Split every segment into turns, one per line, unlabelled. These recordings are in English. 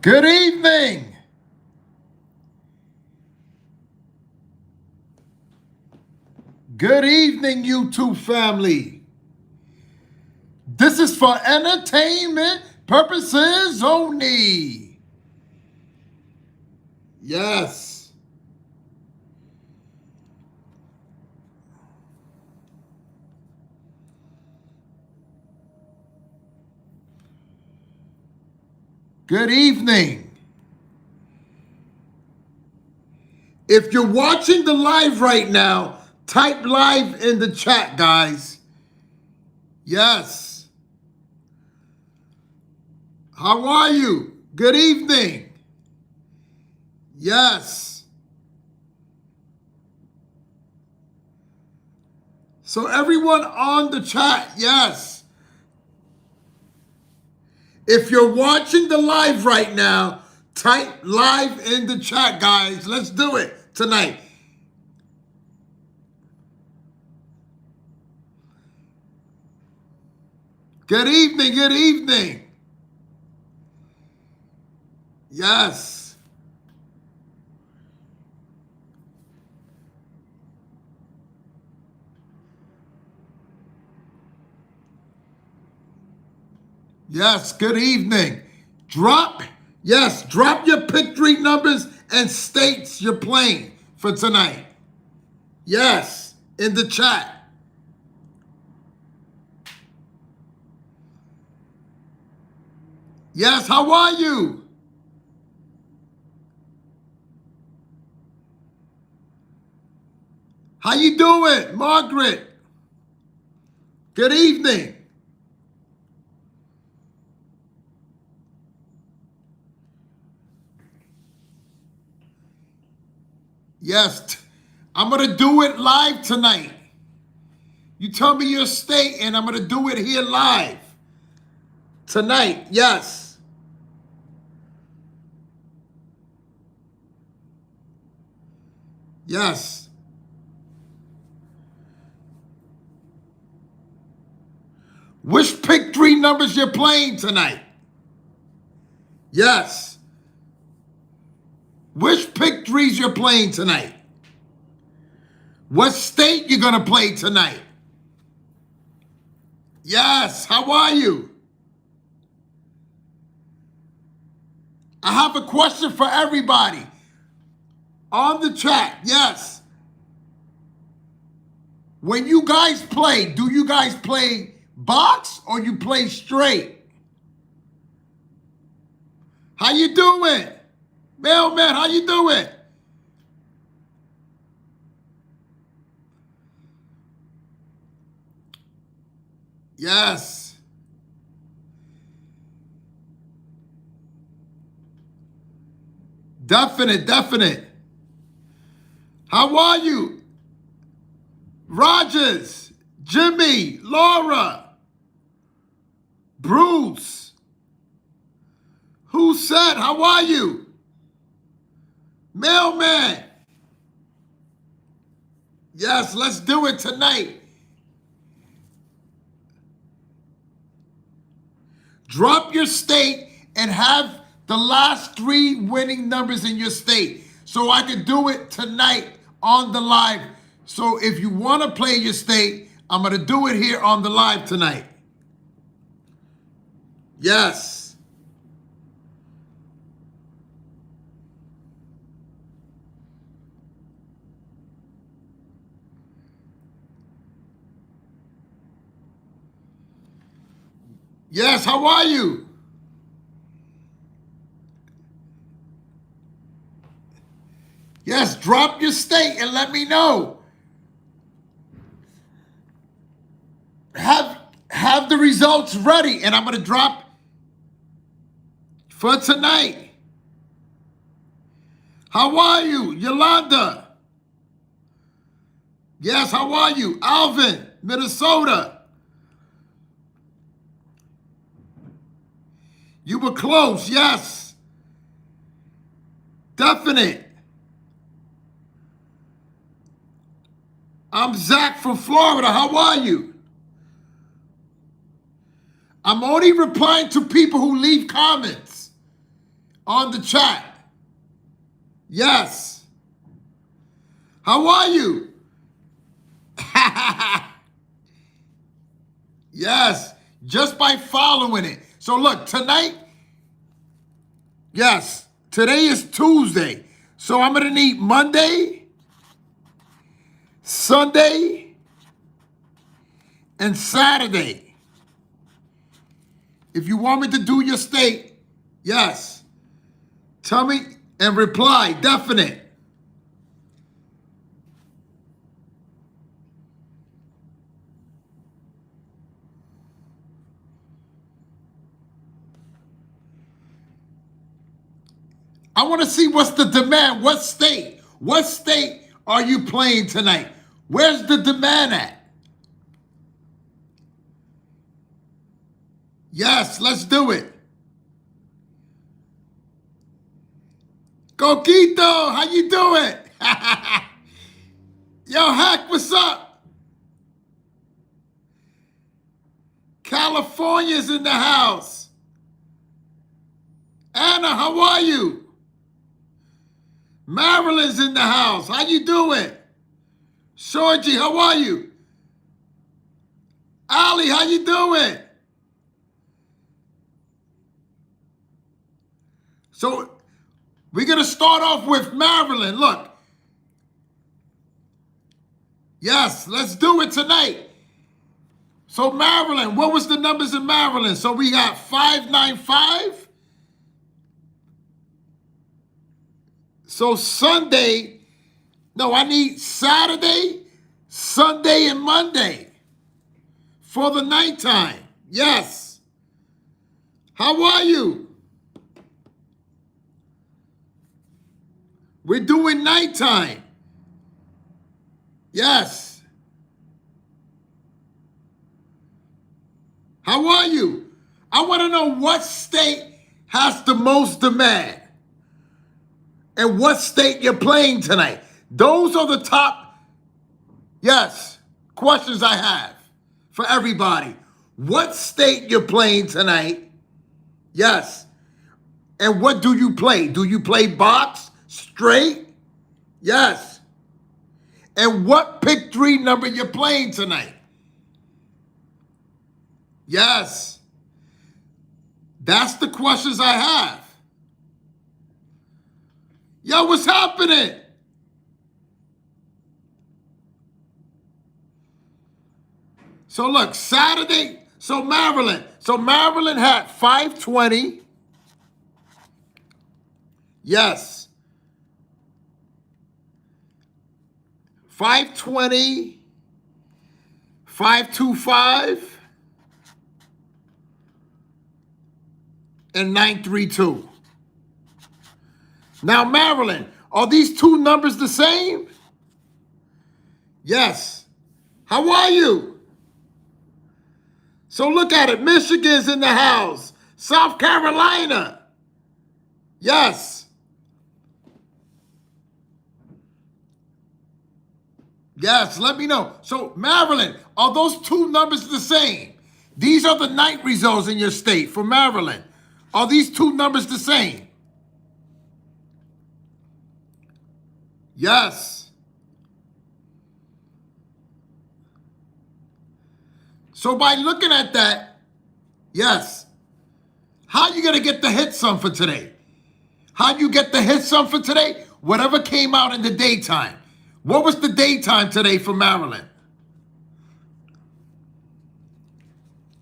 Good evening. Good evening, YouTube family. This is for entertainment purposes only. Yes. Good evening. If you're watching the live right now, type live in the chat, guys. Yes. How are you? Good evening. Yes. So everyone on the chat, yes. If you're watching the live right now, type live in the chat, guys. Let's do it tonight. Good evening, good evening. Yes. Yes, good evening. Drop your pick three numbers and states you're playing for tonight. Yes, in the chat. Yes, how are you? How you doing, Margaret? Good evening. Yes, I'm going to do it live tonight. You tell me your state and I'm going to do it here live. Tonight, yes. Yes. Which pick three numbers you're playing tonight? Yes. Which pick threes you're playing tonight? What state you're going to play tonight? Yes, how are you? I have a question for everybody. On the chat, yes. When you guys play, do you guys play box or you play straight? How you doing? Mailman, how you doing? Yes. Definite. How are you? Rogers, Jimmy, Laura, Bruce. Who said, how are you? Mailman. Yes, let's do it tonight. Drop your state and have the last three winning numbers in your state so I can do it tonight on the live. So if you want to play your state, I'm going to do it here on the live tonight. Yes. Yes, how are you? Yes, drop your state and let me know. Have the results ready, and I'm going to drop for tonight. How are you, Yolanda? Yes, how are you? Alvin, Minnesota. You were close, yes. Definite. I'm Zach from Florida. How are you? I'm only replying to people who leave comments. on the chat. Yes. How are you? Yes, just by following it. So look, tonight, yes, today is Tuesday. So I'm going to need Monday, Sunday, and Saturday. If you want me to do your state, yes, tell me and reply, definite. I want to see what's the demand. What state? What state are you playing tonight? Where's the demand at? Yes, let's do it. Coquito, how you doing? Yo, Hack, what's up? California's in the house. Anna, how are you? Maryland's in the house. How you doing? Shorty, how are you? Ali, how you doing? So we're going to start off with Maryland. Look. Yes, let's do it tonight. So Maryland, what was the numbers in Maryland? So we got 595. So Sunday, no, I need Saturday, Sunday, and Monday for the nighttime. Yes. How are you? We're doing nighttime. Yes. How are you? I want to know what state has the most demand and what state you're playing tonight. Those are the top, yes, questions I have for everybody. What state you're playing tonight? Yes. And what do you play? Do you play box, straight? Yes. And what pick 3 number you're playing tonight? Yes. That's the questions I have. Yo, what's happening? So look, Saturday, so Maryland had 520. Yes. 520, 525, and 932. Now, Maryland, are these two numbers the same? Yes. How are you? So look at it. Michigan's in the house. South Carolina. Yes. Yes, let me know. So, Maryland, are those two numbers the same? These are the night results in your state for Maryland. Are these two numbers the same? Yes. So by looking at that, yes. How you going to get the hit sum for today? How do you get the hit sum for today? Whatever came out in the daytime. What was the daytime today for Maryland?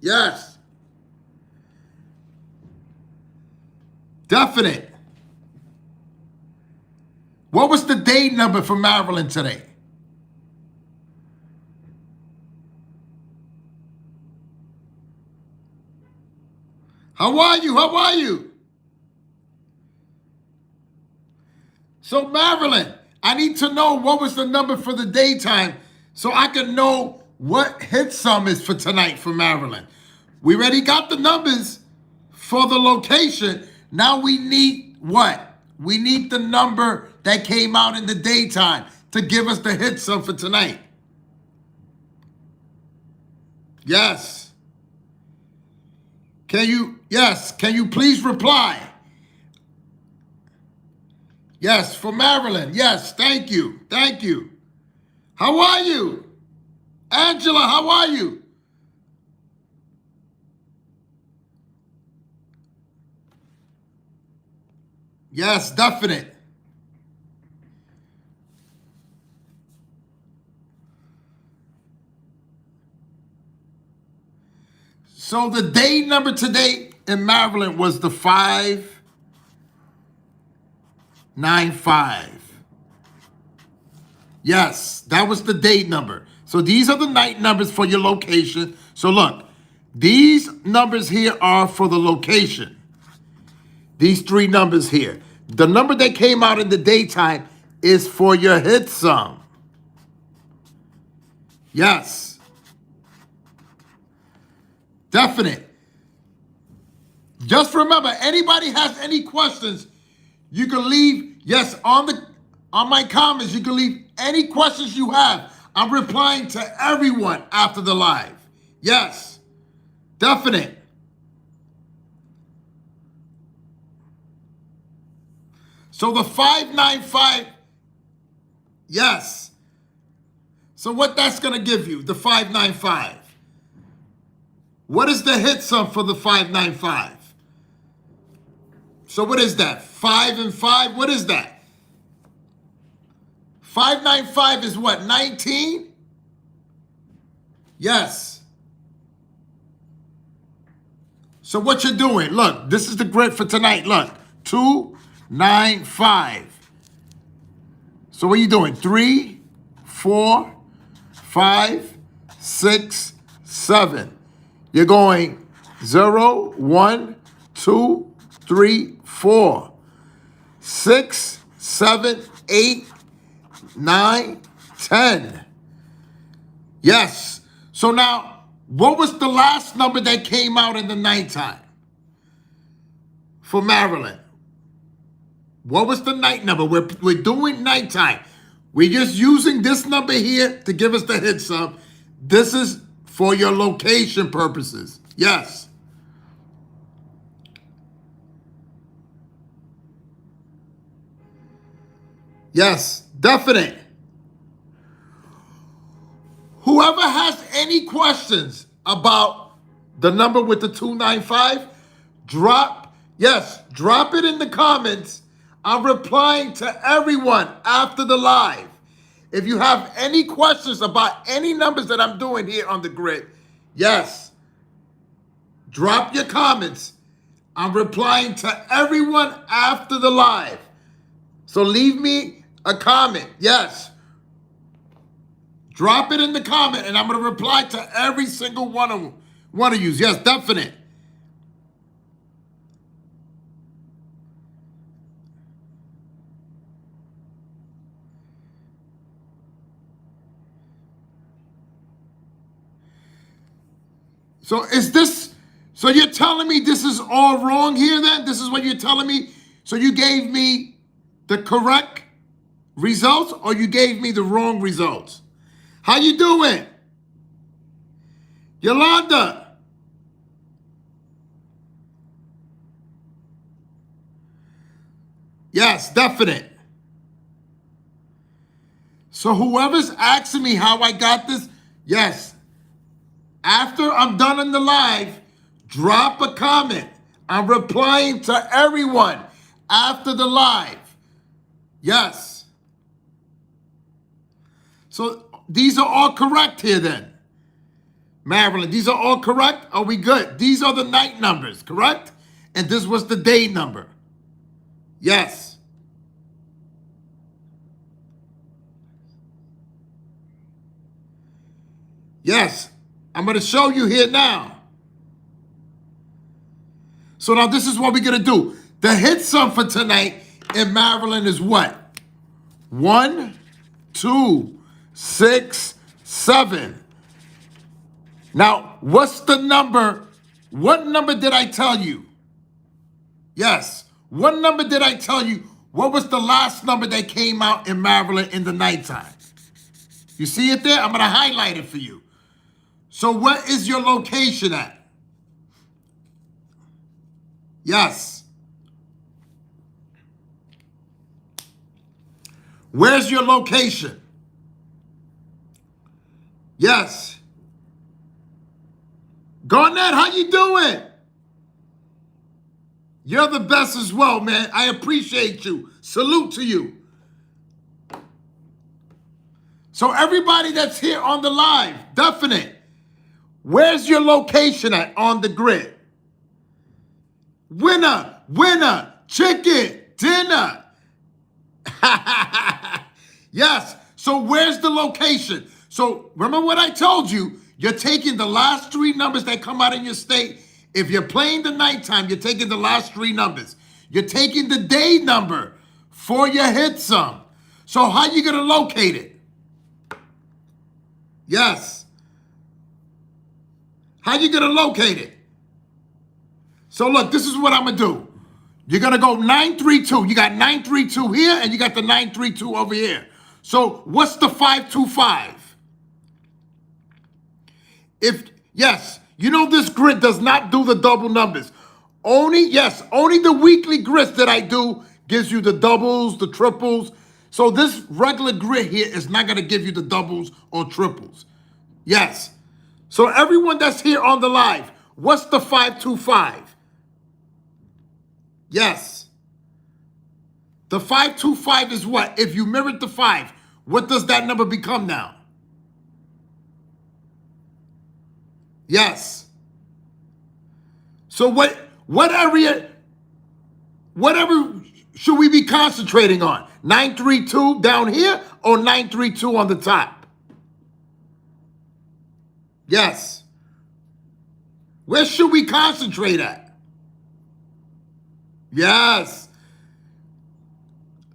Yes. Definite. What was the day number for Maryland today? How are you? How are you? So Maryland, I need to know what was the number for the daytime so I can know what hit sum is for tonight for Maryland. We already got the numbers for the location. Now we need what? We need the number that came out in the daytime to give us the hit sum for tonight. Yes. Can you please reply? Yes, for Maryland. Yes, thank you. Thank you. How are you? Angela, how are you? Yes, definite. So the day number today in Maryland was the 595. Yes, that was the date number. So these are the night numbers for your location. So look, these numbers here are for the location. These three numbers here. The number that came out in the daytime is for your hit sum. Yes, definite. Just remember, anybody has any questions, you can leave, yes, on my comments, you can leave any questions you have. I'm replying to everyone after the live. Yes, definite. So the 595, yes. So what that's going to give you, the 595. What is the hit sum for the 595? So what is that? 5 and 5? What is that? 595 is what? 19? Yes. So what you're doing, look, this is the grid for tonight. Look, 295. So what are you doing? 3, 4, 5, 6, 7. You're going 0, 1, 2, 3, 4, 6, 7, 8, 9, 10. Yes. So now, what was the last number that came out in the nighttime for Maryland? What was the night number? We're doing nighttime. We're just using this number here to give us the hit sum. This is for your location purposes. Yes. Yes, definite. Whoever has any questions about the number with the 295, drop it in the comments. I'm replying to everyone after the live. If you have any questions about any numbers that I'm doing here on the grid, yes, drop your comments. I'm replying to everyone after the live. So leave me a comment. Yes. Drop it in the comment, and I'm going to reply to every single one of you. Yes, definite. So you're telling me this is all wrong here then? This is what you're telling me? So you gave me the correct results or you gave me the wrong results? How you doing? Yolanda. Yes, definite. So whoever's asking me how I got this, yes. After I'm done in the live, drop a comment. I'm replying to everyone after the live. Yes. So these are all correct here then. Maryland, these are all correct? Are we good? These are the night numbers, correct? And this was the day number. Yes. Yes. I'm going to show you here now. So now this is what we're going to do. The hit sum for tonight in Maryland is what? 1, 2, 6, 7. Now, what's the number? What number did I tell you? Yes. What number did I tell you? What was the last number that came out in Maryland in the nighttime? You see it there? I'm going to highlight it for you. So what is your location at? Yes. Where's your location? Yes. Garnett, how you doing? You're the best as well, man. I appreciate you. Salute to you. So everybody that's here on the live, definite. Where's your location at on the grid? Winner, winner, chicken, dinner. Yes. So where's the location? So remember what I told you. You're taking the last three numbers that come out in your state. If you're playing the nighttime, you're taking the last three numbers. You're taking the day number for your hit sum. So how you going to locate it? Yes. How you going to locate it? So look, this is what I'm going to do. You're going to go 932. You got 932 here and you got the 932 over here. So what's the 525? Yes, you know this grid does not do the double numbers. Only the weekly grids that I do gives you the doubles, the triples. So this regular grid here is not going to give you the doubles or triples. Yes. So everyone that's here on the live, what's the 525? Yes. The 525 is what? If you mirrored the 5, what does that number become now? Yes. So whatever should we be concentrating on? 932 down here or 932 on the top? Yes. Where should we concentrate at? Yes.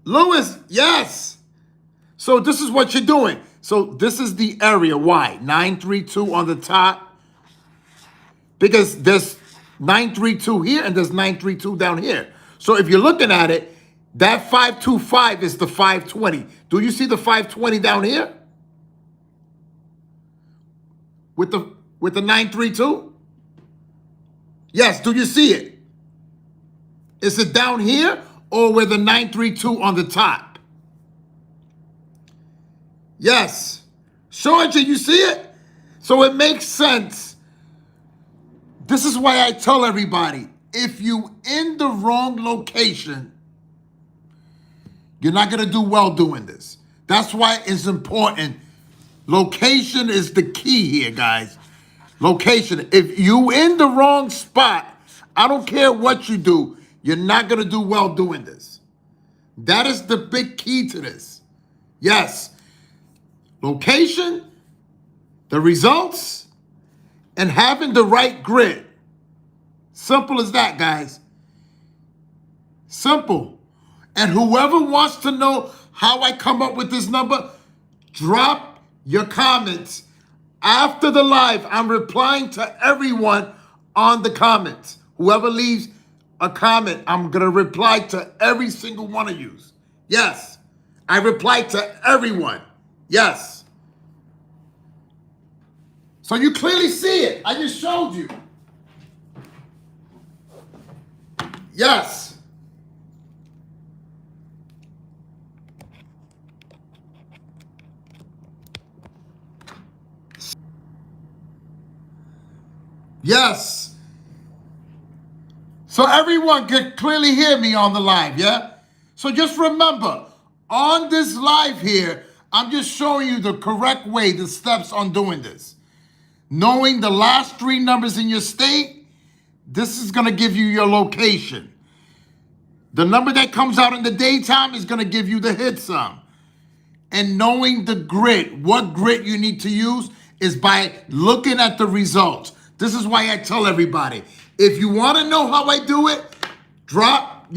Lewis, yes. So this is what you're doing. So this is the area. Why? 932 on the top. Because there's 932 here and there's 932 down here. So if you're looking at it, that 525 is the 520. Do you see the 520 down here? With the 932? Yes, do you see it? Is it down here or with the 932 on the top? Yes. Georgia, you see it? So it makes sense. This is why I tell everybody, if you in the wrong location, you're not going to do well doing this. That's why it's important. Location is the key here, guys. Location. If you in the wrong spot, I don't care what you do, you're not going to do well doing this. That is the big key to this. Yes. Location, the results, and having the right grid. Simple as that, guys. Simple. And whoever wants to know how I come up with this number, drop your comments. After the live, I'm replying to everyone on the comments. Whoever leaves a comment, I'm going to reply to every single one of you. Yes. I reply to everyone. Yes. So you clearly see it. I just showed you. Yes. Yes. So everyone can clearly hear me on the live, yeah? So just remember, on this live here, I'm just showing you the correct way, the steps on doing this. Knowing the last three numbers in your state, this is going to give you your location. The number that comes out in the daytime is going to give you the hit sum. And knowing the grid, what grid you need to use is by looking at the results. This is why I tell everybody, if you want to know how I do it, drop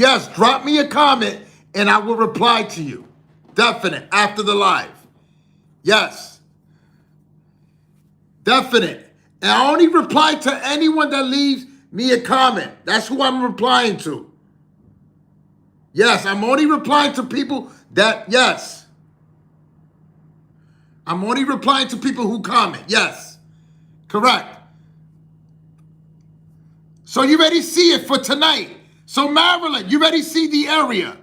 me a comment and I will reply to you. Definite, after the live. Yes. Definite. And I only reply to anyone that leaves me a comment. That's who I'm replying to. Yes, I'm only replying to people that, yes. I'm only replying to people who comment. Yes. Correct. So you already see it for tonight. So Maryland, you already see the area.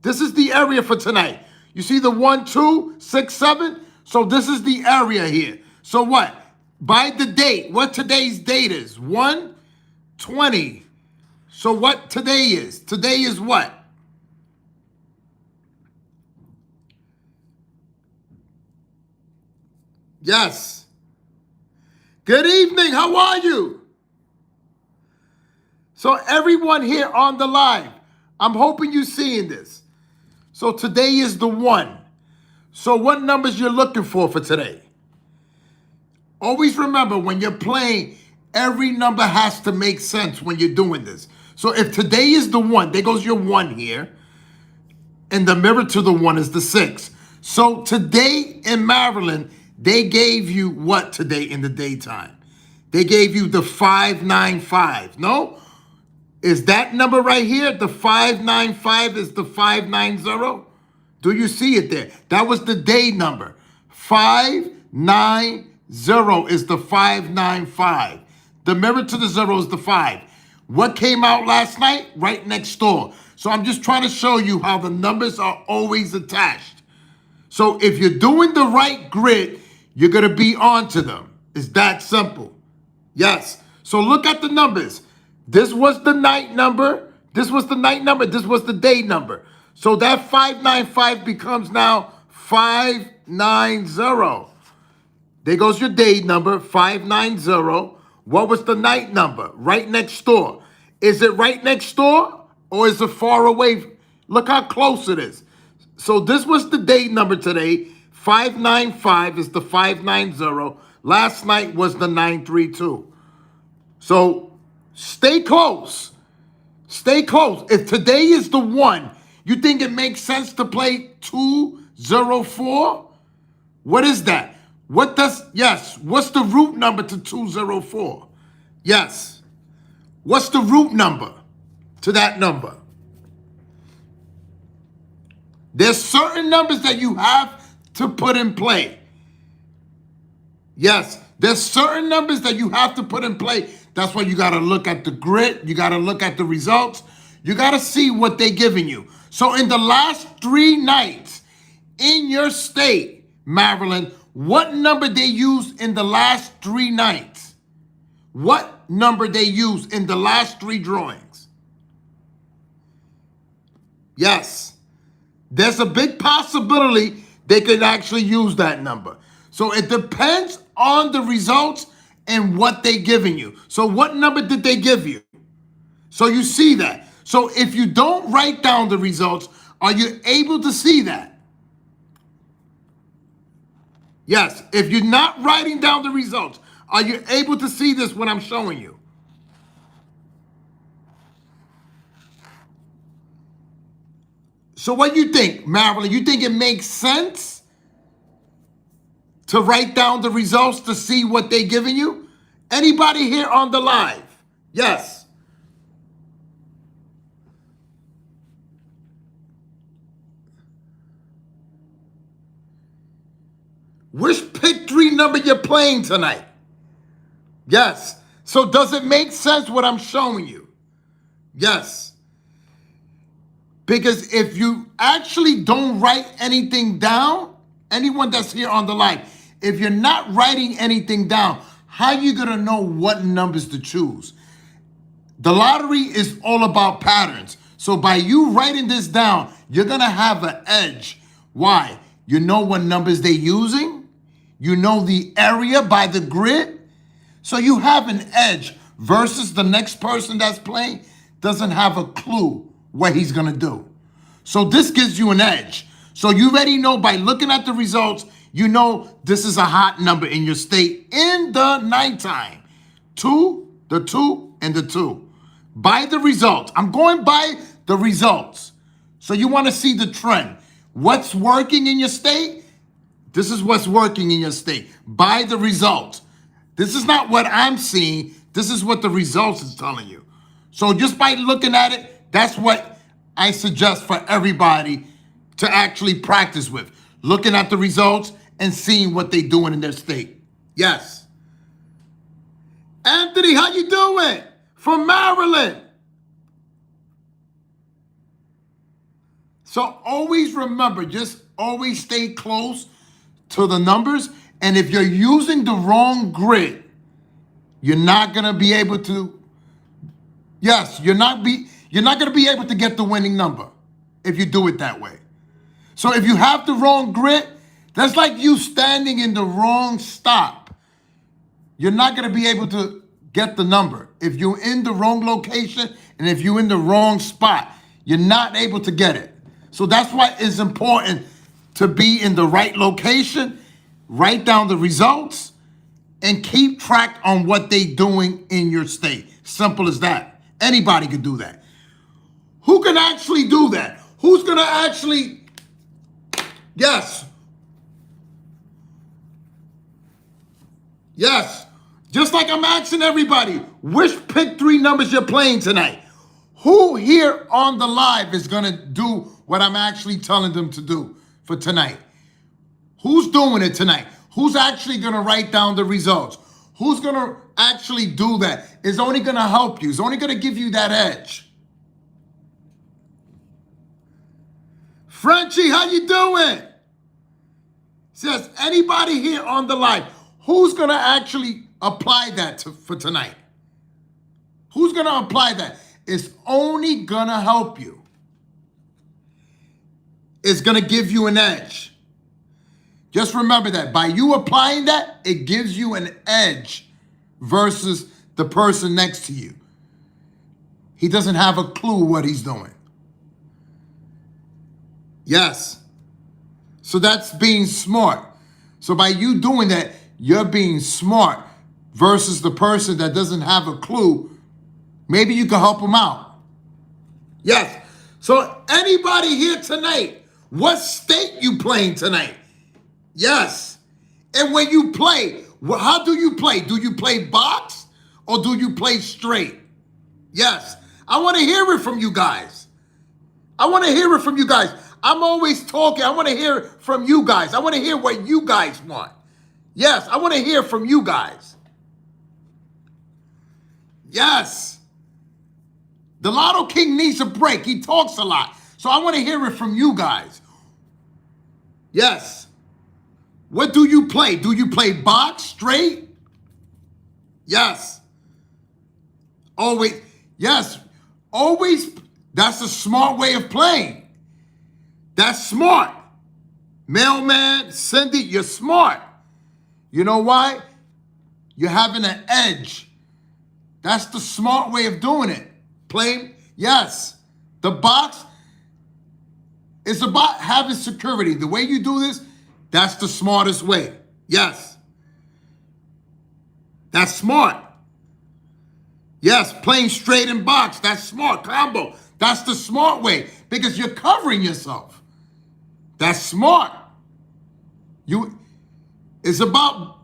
This is the area for tonight. You see the 1, 2, 6, 7? So this is the area here. So what? By the date, what today's date is? 1/20. So what today is? Today is what? Yes. Good evening. How are you? So everyone here on the live, I'm hoping you're seeing this. So today is the 1. So what numbers you're looking for today? Always remember, when you're playing, every number has to make sense when you're doing this. So if today is the 1, there goes your 1 here. And the mirror to the 1 is the 6. So today in Maryland, they gave you what today in the daytime? They gave you the 595. No? Is that number right here? The 595 is the 590? Do you see it there? That was the day number. 590 is the 595. The mirror to the 0 is the 5. What came out last night? Right next door. So I'm just trying to show you how the numbers are always attached. So if you're doing the right grid, you're going to be onto them. It's that simple. Yes. So look at the numbers. This was the night number. This was the night number. This was the day number. So that 595 becomes now 590. There goes your day number, 590. What was the night number? Right next door. Is it right next door or is it far away? Look how close it is. So this was the day number today. 595 is the 590. Last night was the 932. So stay close. Stay close. If today is the 1, you think it makes sense to play 204? What is that? Yes, what's the root number to 204? Yes. What's the root number to that number? There's certain numbers that you have to put in play. Yes, there's certain numbers that you have to put in play. That's why you got to look at the grid. You got to look at the results. You got to see what they're giving you. So in the last 3 nights in your state, Maryland, what number they used in the last 3 nights? What number they used in the last 3 drawings? Yes. There's a big possibility they could actually use that number. So it depends on the results and what they're giving you. So what number did they give you? So you see that. So if you don't write down the results, are you able to see that? Yes. If you're not writing down the results, are you able to see this when I'm showing you? So what do you think, Marilyn? You think it makes sense to write down the results to see what they're giving you? Anybody here on the live? Yes. Which pick 3 number you're playing tonight? Yes. So does it make sense what I'm showing you? Yes. Because if you actually don't write anything down, anyone that's here on the live, if you're not writing anything down, how are you going to know what numbers to choose? The lottery is all about patterns. So by you writing this down, you're going to have an edge. Why? You know what numbers they're using. You know the area by the grid. So you have an edge versus the next person that's playing doesn't have a clue what he's going to do. So this gives you an edge. So you already know by looking at the results, you know this is a hot number in your state in the nighttime. 2, the 2, and the 2. By the results. I'm going by the results. So you want to see the trend. What's working in your state? This is what's working in your state. By the results. This is not what I'm seeing. This is what the results is telling you. So just by looking at it, that's what I suggest for everybody to actually practice with. Looking at the results and seeing what they're doing in their state. Yes. Anthony, how you doing? From Maryland. So always remember, just always stay close to the numbers. And if you're using the wrong grid, you're not gonna be able to. Yes, you're not gonna be able to get the winning number if you do it that way. So if you have the wrong grid, that's like you standing in the wrong stop. You're not gonna be able to get the number. If you're in the wrong location and if you're in the wrong spot, you're not able to get it. So that's why it's important to be in the right location, write down the results, and keep track on what they're doing in your state. Simple as that. Anybody can do that. Who can actually do that? Who's gonna actually, yes. Yes. Just like I'm asking everybody, which pick 3 numbers you're playing tonight? Who here on the live is gonna do what I'm actually telling them to do for tonight? Who's doing it tonight? Who's actually gonna write down the results? Who's gonna actually do that? It's only gonna help you. It's only gonna give you that edge. Frenchie, how you doing? Says anybody here on the live, who's gonna actually apply that for tonight? Who's gonna apply that? It's only gonna help you. It's gonna give you an edge. Just remember that. By you applying that, it gives you an edge versus the person next to you. He doesn't have a clue what he's doing. Yes. So that's being smart. So by you doing that, you're being smart versus the person that doesn't have a clue. Maybe you can help them out. Yes. So anybody here tonight, what state you playing tonight? Yes. And when you play, how do you play? Do you play box or do you play straight? Yes. I want to hear it from you guys. I want to hear it from you guys. I'm always talking. I want to hear from you guys. I want to hear what you guys want. Yes, I want to hear from you guys. Yes. The Lotto King needs a break. He talks a lot. So I want to hear it from you guys. Yes. What do you play? Do you play box, straight? Yes. Always. Yes. Always. That's a smart way of playing. That's smart. Mailman, Cindy, you're smart. You know why? You're having an edge. That's the smart way of doing it. Playing, yes. The box is about having security. The way you do this, that's the smartest way. Yes. That's smart. Yes, playing straight in box, that's smart. Combo, that's the smart way because you're covering yourself. That's smart. It's about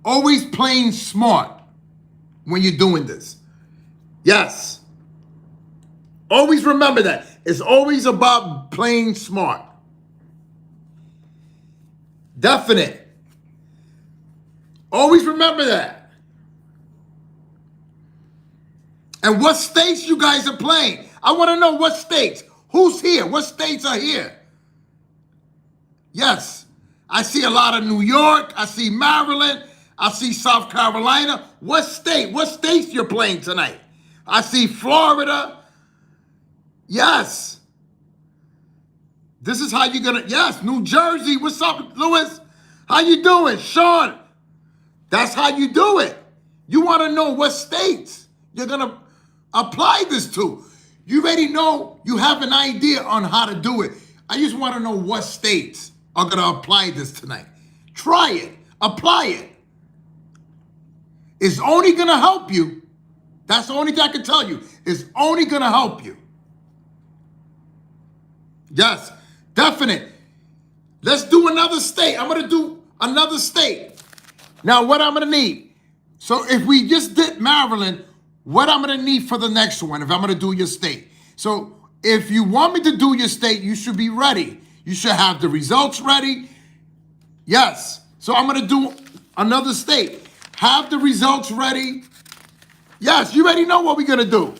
always playing smart when you're doing this. Yes. Always remember that. It's always about playing smart. Definite. Always remember that. And what states you guys are playing? I want to know what states. Who's here? What states are here? Yes. I see a lot of New York. I see Maryland. I see South Carolina. What state? What states you're playing tonight? I see Florida. Yes. This is how you're going to, yes, New Jersey. What's up, Lewis? How you doing? Sean. That's how you do it. You want to know what states you're going to apply this to. You already know, you have an idea on how to do it. I just want to know what states are going to apply this tonight. Try it. Apply it. It's only going to help you. That's the only thing I can tell you. It's only going to help you. Yes, definite. Let's do another state. I'm going to do another state. Now, what I'm going to need. So if we just did Maryland, what I'm going to need for the next one, if I'm going to do your state. So if you want me to do your state, you should be ready. You should have the results ready. Yes. So I'm going to do another state. Have the results ready. Yes, you already know what we're going to do.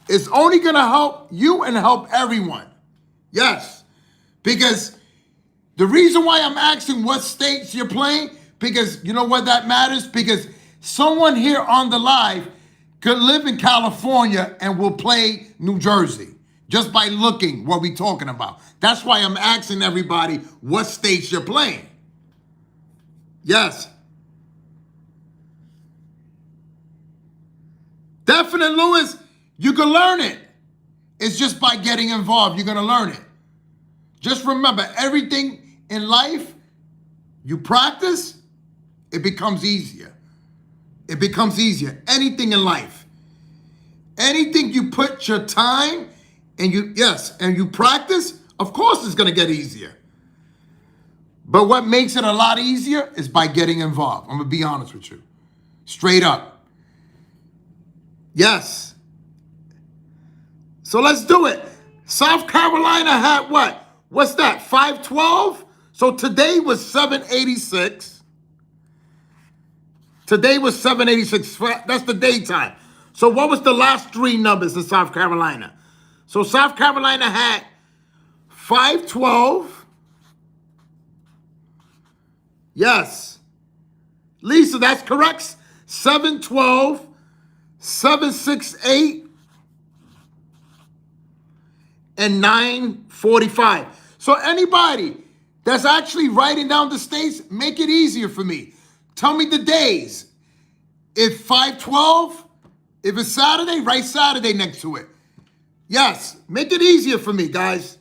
It's only going to help you and help everyone. Yes. Because the reason why I'm asking what states you're playing, because you know what that matters? Because someone here on the live could live in California and will play New Jersey just by looking what we're talking about. That's why I'm asking everybody what states you're playing. Yes. Definite Lewis, you can learn it. It's just by getting involved, you're going to learn it. Just remember, everything in life, you practice, it becomes easier. It becomes easier. Anything in life. Anything you put your time and you practice, of course it's going to get easier. But what makes it a lot easier is by getting involved. I'm going to be honest with you. Straight up. Yes. So let's do it. South Carolina had what? What's that? 512? So today was 786. Today was 786. That's the daytime. So what was the last three numbers in South Carolina? So South Carolina had 512. Yes. Lisa, that's correct. 712, 768, and 945. So anybody that's actually writing down the states, make it easier for me. Tell me the days. If 512, if it's Saturday, write Saturday next to it. Yes, make it easier for me, guys.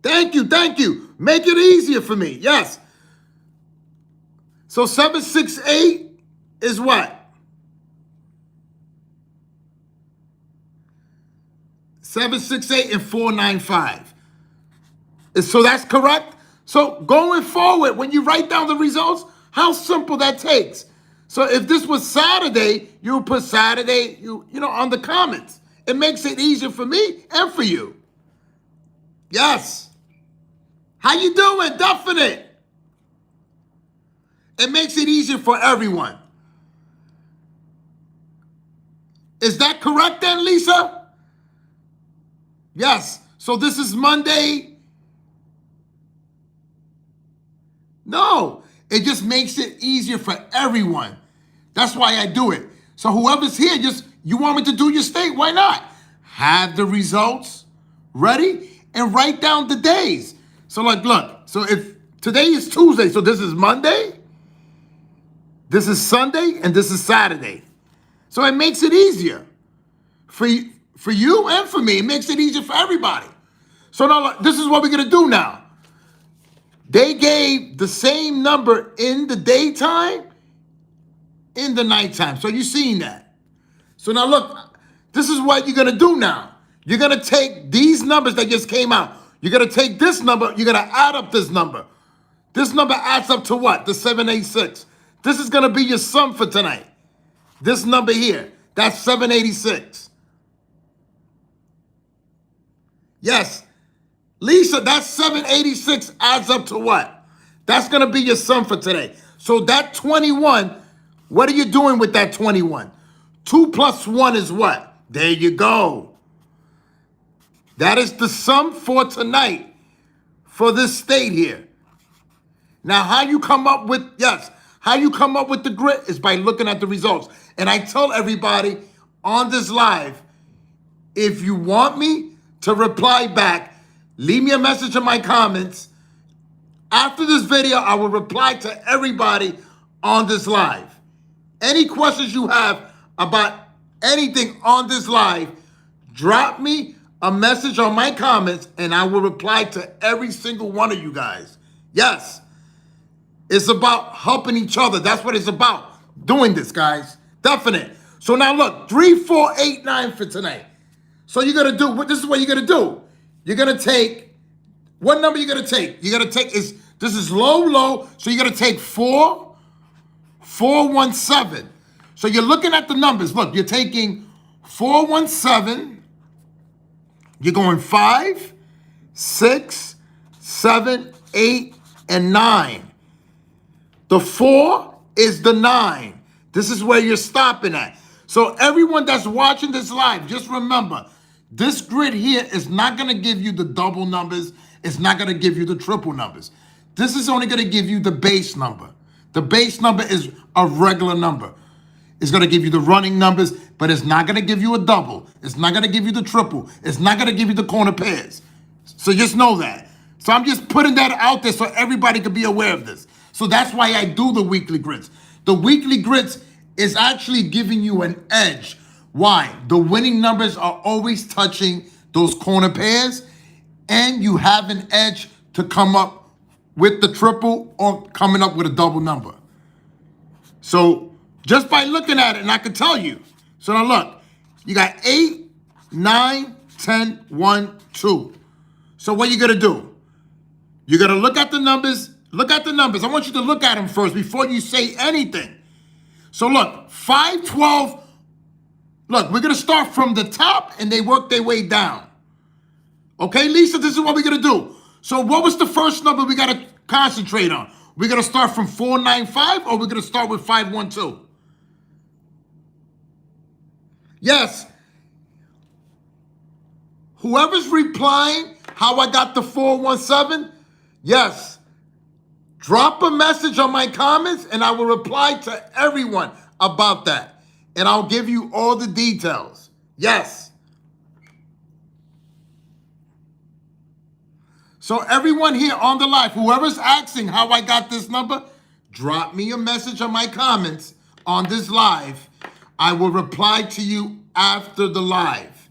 Thank you, thank you. Make it easier for me, yes. So 768 is what? 768 and 495. So that's correct. So going forward, when you write down the results, how simple that takes. So if this was Saturday, you would put Saturday, you know, on the comments. It makes it easier for me and for you. Yes. How you doing? Definite. It makes it easier for everyone. Is that correct then, Lisa? Yes. So this is Monday. No, it just makes it easier for everyone. That's why I do it. So whoever's here, you want me to do your state, why not? Have the results ready and write down the days. So like, look, so if today is Tuesday, so this is Monday, this is Sunday, and this is Saturday. So it makes it easier for you and for me. It makes it easier for everybody. So now this is what we're going to do now. They gave the same number in the daytime, in the nighttime. So you've seen that. So now look, this is what you're going to do now. You're going to take these numbers that just came out. You're going to take this number. You're going to add up this number. This number adds up to what? The 786. This is going to be your sum for tonight. This number here, that's 786. Yes. Lisa, that 786 adds up to what? That's going to be your sum for today. So that 21, what are you doing with that 21? 2 plus 1 is what? There you go. That is the sum for tonight for this state here. Now, how you come up with, how you come up with the grit is by looking at the results. And I tell everybody on this live, if you want me to reply back, leave me a message in my comments. After this video, I will reply to everybody on this live. Any questions you have about anything on this live, drop me a message on my comments and I will reply to every single one of you guys. Yes, it's about helping each other. That's what it's about, doing this, guys. Definite. So now look, 3, 4, 8, 9 for tonight. So you're going to do, this is what you're going to do. You're going to take, what number you're going to take? You're going to take, this is low, so you're going to take 4, 417. So you're looking at the numbers. Look, you're taking 417. You're going 5, 6, 7, 8, and 9. The 4 is the 9. This is where you're stopping at. So everyone that's watching this live, just remember, This grid here is not going to give you the double numbers. It's not going to give you the triple numbers. This is only going to give you the base number. The base number is a regular number. It's going to give you the running numbers, but it's not going to give you a double. It's not going to give you the triple. It's not going to give you the corner pairs. So just know that. So I'm just putting that out there so everybody can be aware of this. So that's why I do the weekly grids. The weekly grids is actually giving you an edge. Why? The winning numbers are always touching those corner pairs, and you have an edge to come up with the triple or coming up with a double number. So just by looking at it, and I can tell you. So now look, you got 8, 9, 10, 1, 2. So what are you going to do? You're going to look at the numbers. Look at the numbers. I want you to look at them first before you say anything. So look, 5, 12. Look, we're going to start from the top and they work their way down. Okay, Lisa, this is what we're going to do. So what was the first number we got to concentrate on? We're going to start from 495 or we're going to start with 512? Yes. Whoever's replying, how I got the 417, yes. Drop a message on my comments and I will reply to everyone about that. And I'll give you all the details. Yes. So everyone here on the live, whoever's asking how I got this number, drop me a message on my comments on this live. I will reply to you after the live.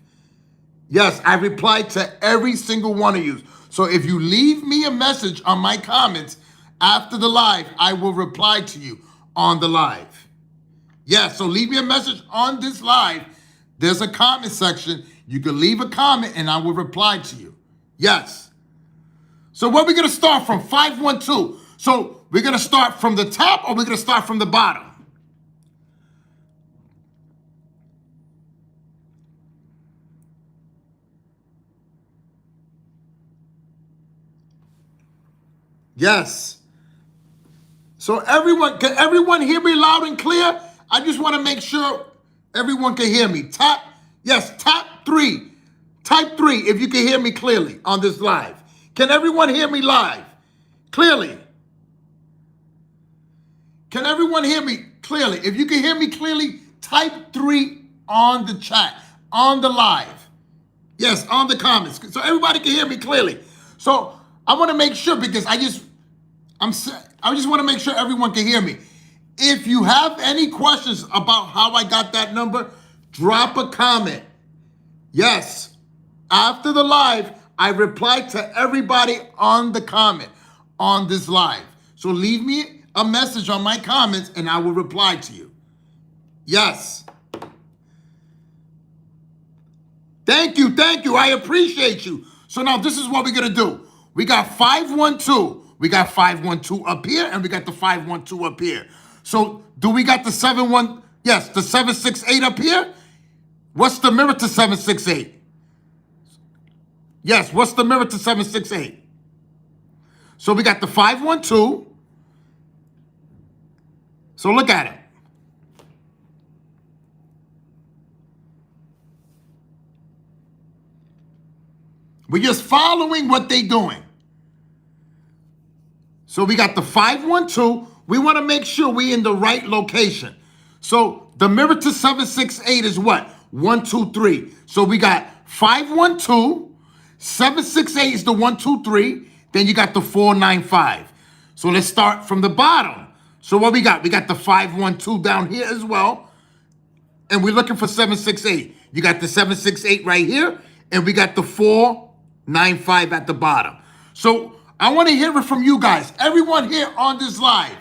Yes, I reply to every single one of you. So if you leave me a message on my comments after the live, I will reply to you on the live. Yes, so leave me a message on this live. There's a comment section. You can leave a comment and I will reply to you. Yes. So what are we going to start from? 512. So we're going to start from the top or we're going to start from the bottom? Yes. So can everyone hear me loud and clear? I just want to make sure everyone can hear me. Tap 3. Type 3 if you can hear me clearly on this live. Can everyone hear me live? Clearly. Can everyone hear me clearly? If you can hear me clearly, type 3 on the chat, on the live. Yes, on the comments. So everybody can hear me clearly. So I want to make sure because I just want to make sure everyone can hear me. If you have any questions about how I got that number, drop a comment. Yes. After the live, I reply to everybody on the comment on this live. So leave me a message on my comments and I will reply to you. Yes. Thank you. I appreciate you. So now this is what we're going to do. We got 512. We got 512 up here and we got the 512 up here. So do we got the 71? Yes, the 768 up here? What's the mirror to 768? Yes, what's the mirror to 768? So we got the 512. So look at it. We're just following what they're doing. So we got the 512. We want to make sure we're in the right location. So the mirror to 768 is what? 1, 2, 3. So we got 512. 768 is the 1, 2, 3. Then you got the 495. So let's start from the bottom. So what we got? We got the 512 down here as well. And we're looking for 768. You got the 768 right here. And we got the 495 at the bottom. So I want to hear it from you guys. Everyone here on this live.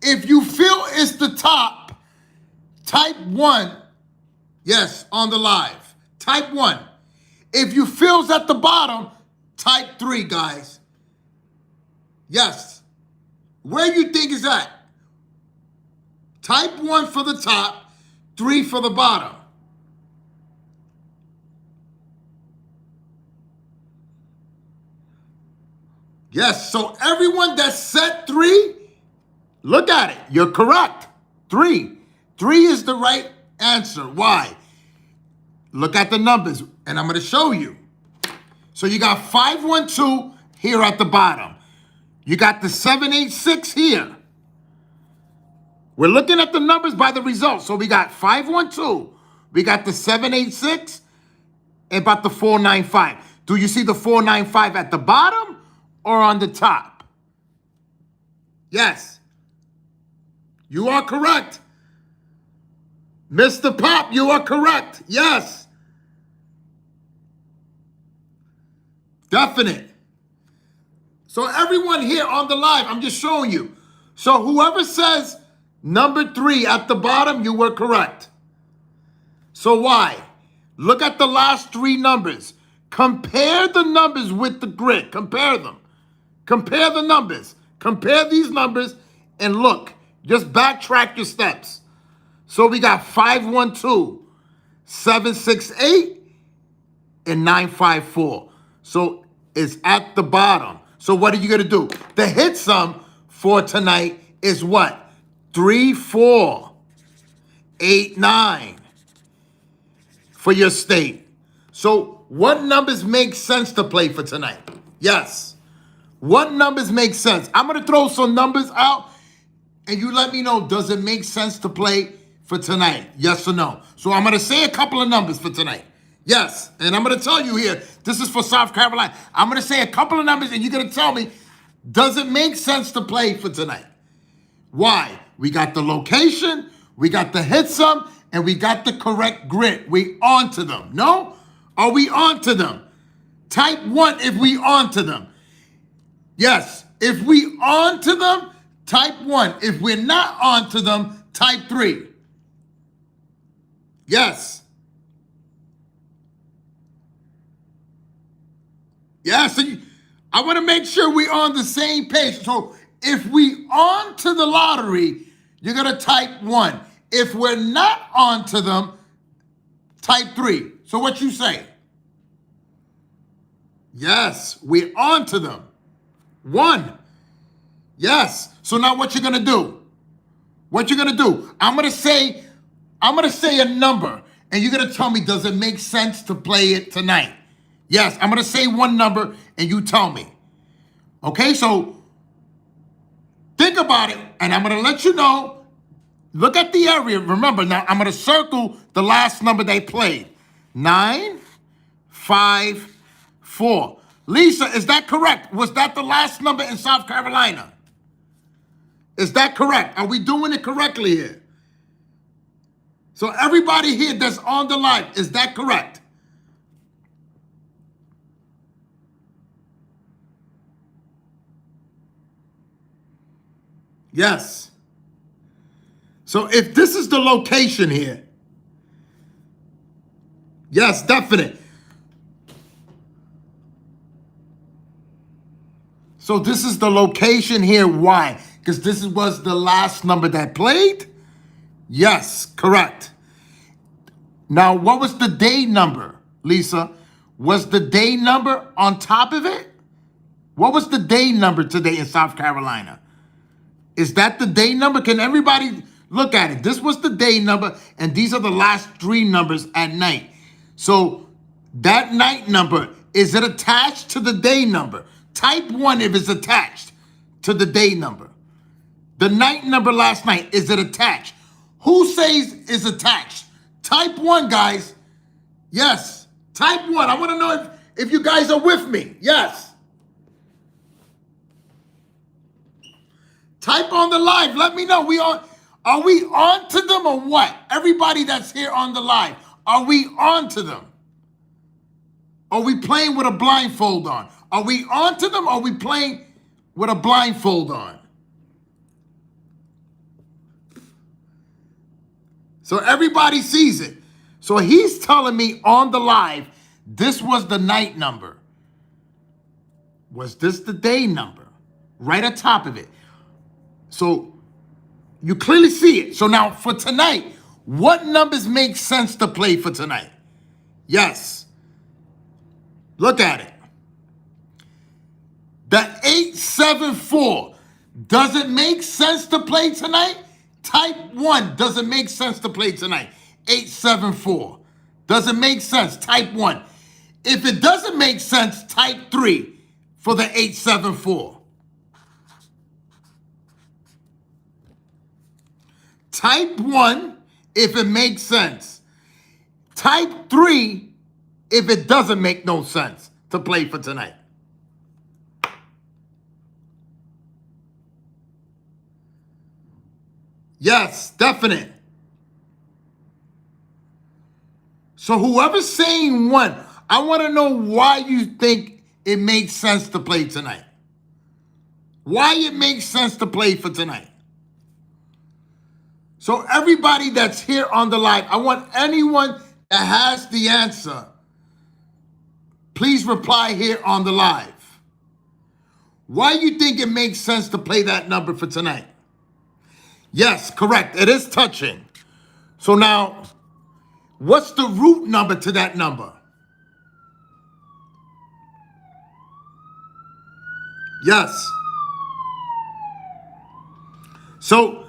If you feel it's the top, type 1. Yes, on the live. Type 1. If you feel it's at the bottom, type 3, guys. Yes. Where you think is that? Type 1 for the top, 3 for the bottom. Yes, so everyone that said 3, look at it. You're correct. 3. 3 is the right answer. Why? Look at the numbers, and I'm going to show you. So you got 512 here at the bottom. You got the 786 here. We're looking at the numbers by the results. So we got 512. We got the 786 and about the 495. Do you see the 495 at the bottom or on the top? Yes. You are correct. Mr. Pop, you are correct. Yes. Definite. So everyone here on the live, I'm just showing you. So whoever says number 3 at the bottom, you were correct. So why? Look at the last 3 numbers. Compare the numbers with the grid. Compare them. Compare the numbers. Compare these numbers and look. Just backtrack your steps. So we got 512, 768, and 954. So it's at the bottom. So what are you going to do? The hit sum for tonight is what? 3, 4, 8, 9 for your state. So what numbers make sense to play for tonight? Yes. What numbers make sense? I'm going to throw some numbers out and you let me know, does it make sense to play for tonight? Yes or no? So I'm going to say a couple of numbers for tonight. Yes. And I'm going to tell you here, this is for South Carolina. I'm going to say a couple of numbers and you're going to tell me, does it make sense to play for tonight? Why? We got the location, we got the hit sum, and we got the correct grid. We on to them. No? Are we on to them? Type 1 if we on to them. Yes. If we on to them, type 1. If we're not on to them, type 3. Yes. Yes. I want to make sure we're on the same page. So if we on to the lottery, you're going to type 1. If we're not on to them, type 3. So what you say? Yes, we're on to them. 1. Yes. So now what you're going to do? What you're going to do? I'm going to say a number, and you're going to tell me, does it make sense to play it tonight? Yes, I'm going to say one number, and you tell me. Okay, so think about it, and I'm going to let you know. Look at the area. Remember, now I'm going to circle the last number they played. 9, 5, 4. Lisa, is that correct? Was that the last number in South Carolina? Is that correct? Are we doing it correctly here? So everybody here that's on the live, is that correct? Yes. So if this is the location here, yes, definite. So this is the location here. Why? Because this was the last number that played? Yes, correct. Now, what was the day number, Lisa? Was the day number on top of it? What was the day number today in South Carolina? Is that the day number? Can everybody look at it? This was the day number, and these are the last 3 numbers at night. So that night number, is it attached to the day number? Type 1 if it's attached to the day number. The night number last night, is it attached? Who says is attached? Type 1, guys. Yes. Type 1. I want to know if you guys are with me. Yes. Type on the live. Let me know. Are we on to them or what? Everybody that's here on the live, are we on to them? Are we playing with a blindfold on? Are we on to them or are we playing with a blindfold on? So everybody sees it. So he's telling me on the live, this was the night number. Was this the day number? Right on top of it. So you clearly see it. So now for tonight, what numbers make sense to play for tonight? Yes. Look at it. The 874. Does it make sense to play tonight? Type 1. Does it make sense to play tonight? 874. Does it make sense? Type 1. If it doesn't make sense, type 3 for the 874. Type 1 if it makes sense. Type 3 if it doesn't make no sense to play for tonight. Yes, definite. So whoever's saying 1, I want to know why you think it makes sense to play tonight. Why it makes sense to play for tonight. So everybody that's here on the live, I want anyone that has the answer, please reply here on the live. Why you think it makes sense to play that number for tonight? Yes, correct. It is touching. So now, what's the root number to that number? Yes. So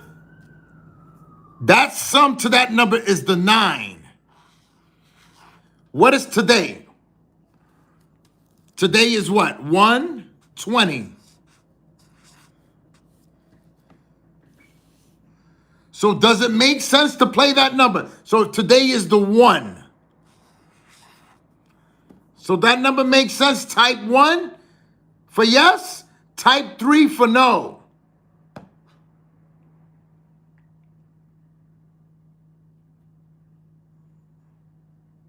that sum to that number is the 9. What is today? Today is what? 120. So does it make sense to play that number? So today is the 1. So that number makes sense. Type 1 for yes. Type 3 for no.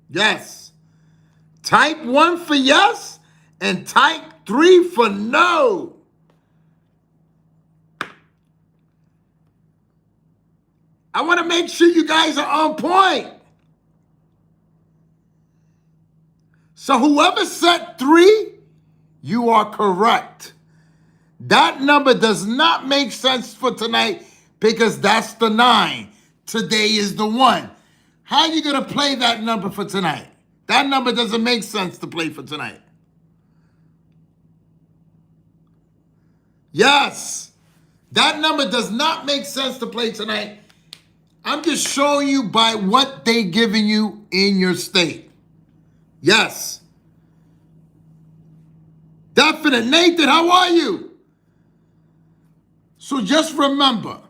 Yes. Type 1 for yes and type 3 for no. I want to make sure you guys are on point. So whoever said 3, you are correct. That number does not make sense for tonight because that's the 9. Today is the 1. How are you going to play that number for tonight? That number doesn't make sense to play for tonight. Yes. That number does not make sense to play tonight. I'm just showing you by what they giving you in your state. Yes. Definite. Nathan, how are you? So just remember,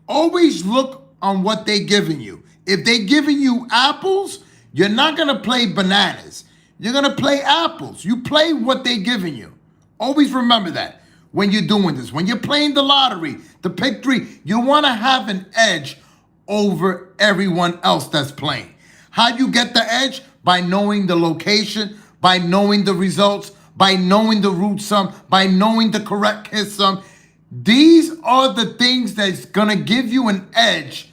always look on what they giving you. If they giving you apples, you're not going to play bananas. You're going to play apples. You play what they giving you. Always remember that. When you're doing this, when you're playing the lottery, the pick 3, you want to have an edge over everyone else that's playing. How you get the edge? By knowing the location, by knowing the results, by knowing the root sum, by knowing the correct hit sum. These are the things that's going to give you an edge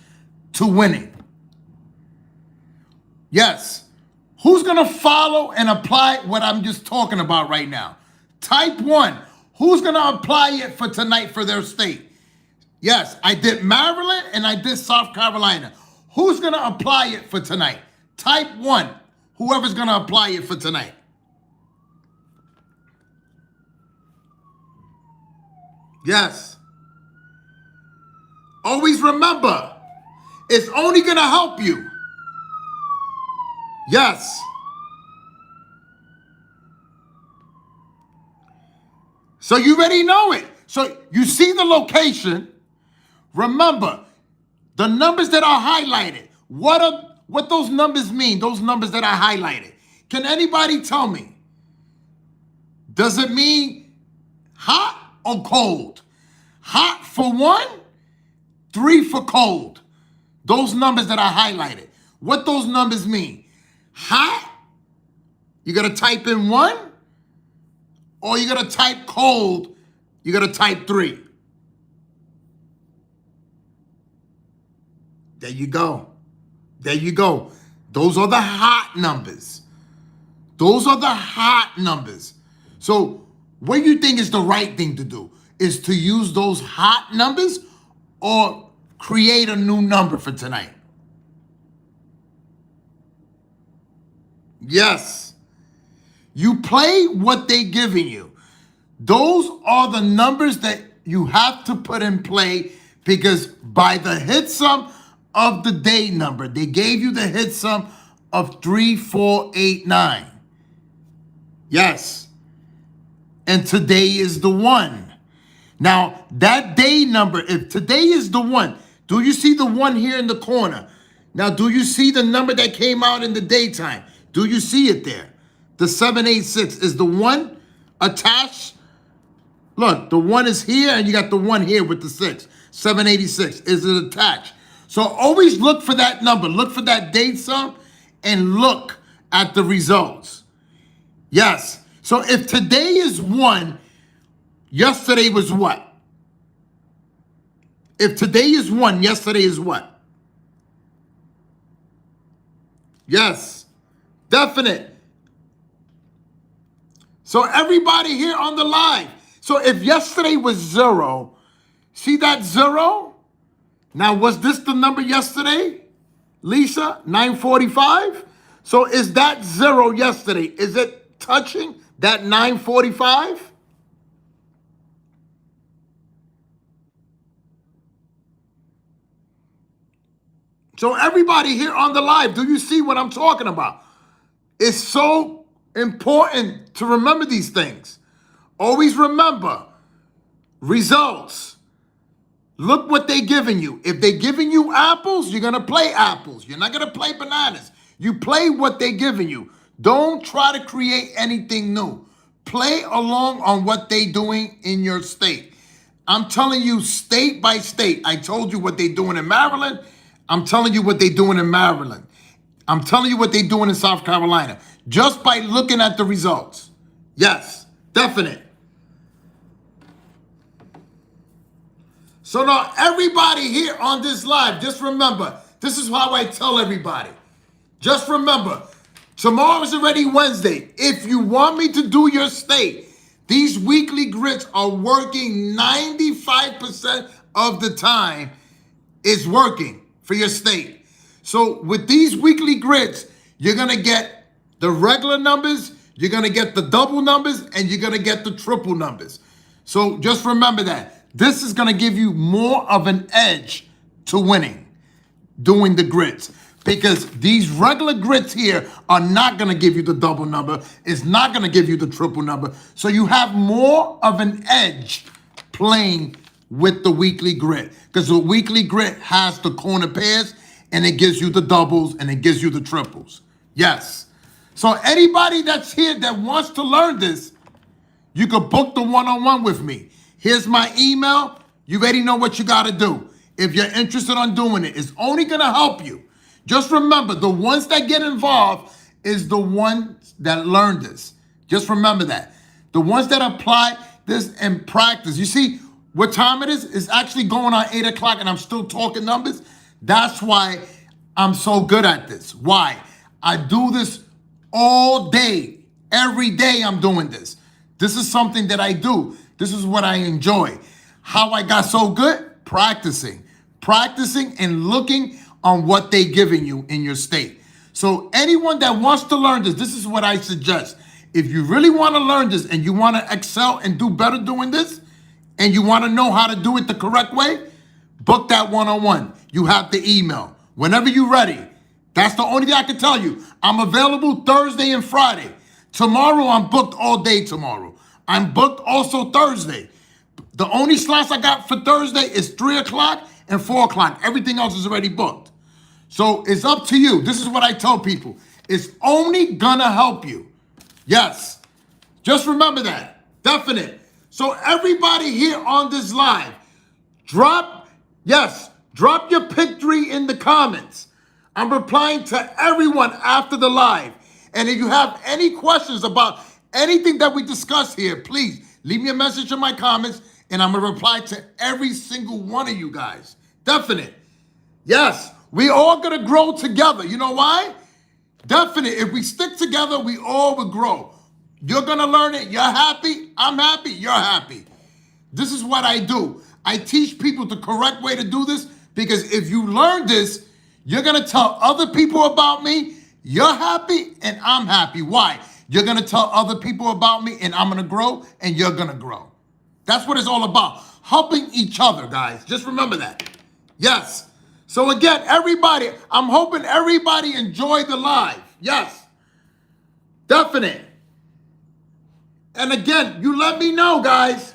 to winning. Yes. Who's going to follow and apply what I'm just talking about right now? Type 1. Who's going to apply it for tonight for their state? Yes, I did Maryland and I did South Carolina. Who's going to apply it for tonight? Type 1. Whoever's going to apply it for tonight. Yes. Always remember, it's only going to help you. Yes. So you already know it. So you see the location. Remember, the numbers that are highlighted. What those numbers mean, those numbers that are highlighted. Can anybody tell me? Does it mean hot or cold? Hot for 1, 3 for cold. Those numbers that are highlighted. What those numbers mean? Hot, you got to type in 1. Or you're going to type cold, you're going to type 3. There you go. There you go. Those are the hot numbers. Those are the hot numbers. So what you think is the right thing to do? Is to use those hot numbers or create a new number for tonight? Yes. You play what they giving you. Those are the numbers that you have to put in play because by the hit sum of the day number, they gave you the hit sum of 3489. Yes. And today is the 1. Now, that day number, if today is the 1, do you see the 1 here in the corner? Now, do you see the number that came out in the daytime? Do you see it there? The 786 is the 1 attached. Look, the 1 is here, and you got the 1 here with the 6. 786 is it attached. So always look for that number. Look for that date sum and look at the results. Yes. So if today is 1, yesterday was what? If today is 1, yesterday is what? Yes. Definite. So everybody here on the live. So if yesterday was 0, see that 0? Now, was this the number yesterday, Lisa? 945? So is that 0 yesterday? Is it touching that 945? So everybody here on the live, do you see what I'm talking about? It's so important to remember these things. Always remember results. Look what they're giving you. If they're giving you apples, you're going to play apples. You're not going to play bananas. You play what they're giving you. Don't try to create anything new. Play along on what they're doing in your state. I'm telling you state by state. I told you what they're doing in Maryland. I'm telling you what they're doing in Maryland. I'm telling you what they're doing in South Carolina. Just by looking at the results. Yes, definite. So now everybody here on this live, just remember, this is how I tell everybody. Just remember, tomorrow is already Wednesday. If you want me to do your state, these weekly grits are working 95% of the time. Is working for your state. So with these weekly grits, you're going to get the regular numbers, you're going to get the double numbers, and you're going to get the triple numbers. So just remember that. This is going to give you more of an edge to winning, doing the grits. Because these regular grits here are not going to give you the double number. It's not going to give you the triple number. So you have more of an edge playing with the weekly grit. Because the weekly grit has the corner pairs, and it gives you the doubles, and it gives you the triples. Yes. So anybody that's here that wants to learn this, you can book the one-on-one with me. Here's my email. You already know what you got to do. If you're interested on doing it, it's only going to help you. Just remember, the ones that get involved is the ones that learn this. Just remember that. The ones that apply this and practice. You see what time it is? It's actually going on 8 o'clock and I'm still talking numbers. That's why I'm so good at this. Why? I do this all day. Every day I'm doing this. This is something that I do. This is what I enjoy. How I got so good? Practicing and looking on what they're giving you in your state. So anyone that wants to learn this is what I suggest. If you really want to learn this and you want to excel and do better doing this, and you want to know how to do it the correct way, book that one-on-one. You have the email. Whenever you're ready. That's the only thing I can tell you. I'm available Thursday and Friday. Tomorrow, I'm booked all day tomorrow. I'm booked also Thursday. The only slots I got for Thursday is 3 o'clock and 4 o'clock. Everything else is already booked. So it's up to you. This is what I tell people. It's only gonna help you. Yes. Just remember that. Definite. So everybody here on this live, drop your pick 3 in the comments. I'm replying to everyone after the live. And if you have any questions about anything that we discuss here, please leave me a message in my comments and I'm going to reply to every single one of you guys. Definite. Yes, we all going to grow together. You know why? Definite. If we stick together, we all will grow. You're going to learn it. You're happy. I'm happy. You're happy. This is what I do. I teach people the correct way to do this because if you learn this, you're going to tell other people about me. You're happy and I'm happy. Why? You're going to tell other people about me and I'm going to grow and you're going to grow. That's what it's all about. Helping each other, guys. Just remember that. Yes. So again, everybody, I'm hoping everybody enjoyed the live. Yes, definite. And again, you let me know, guys,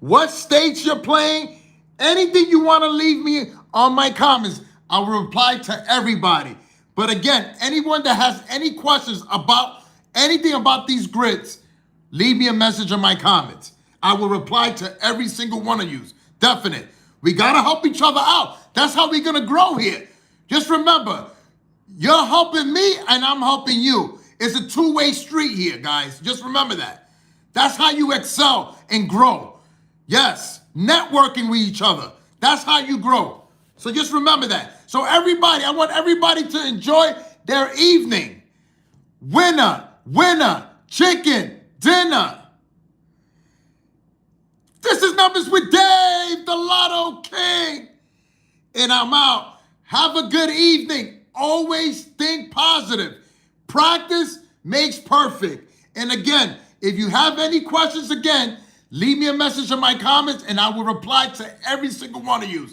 what states you're playing. Anything you want to leave me on my comments, I will reply to everybody. But again, anyone that has any questions about anything about these grids, leave me a message in my comments. I will reply to every single one of you. Definite. We got to help each other out. That's how we're going to grow here. Just remember, you're helping me and I'm helping you. It's a two-way street here, guys. Just remember that. That's how you excel and grow. Yes, networking with each other. That's how you grow. So just remember that. So everybody, I want everybody to enjoy their evening. Winner, winner, chicken, dinner. This is Numbers with Dave, the Lotto King. And I'm out. Have a good evening. Always think positive. Practice makes perfect. And again, if you have any questions, again, leave me a message in my comments and I will reply to every single one of you.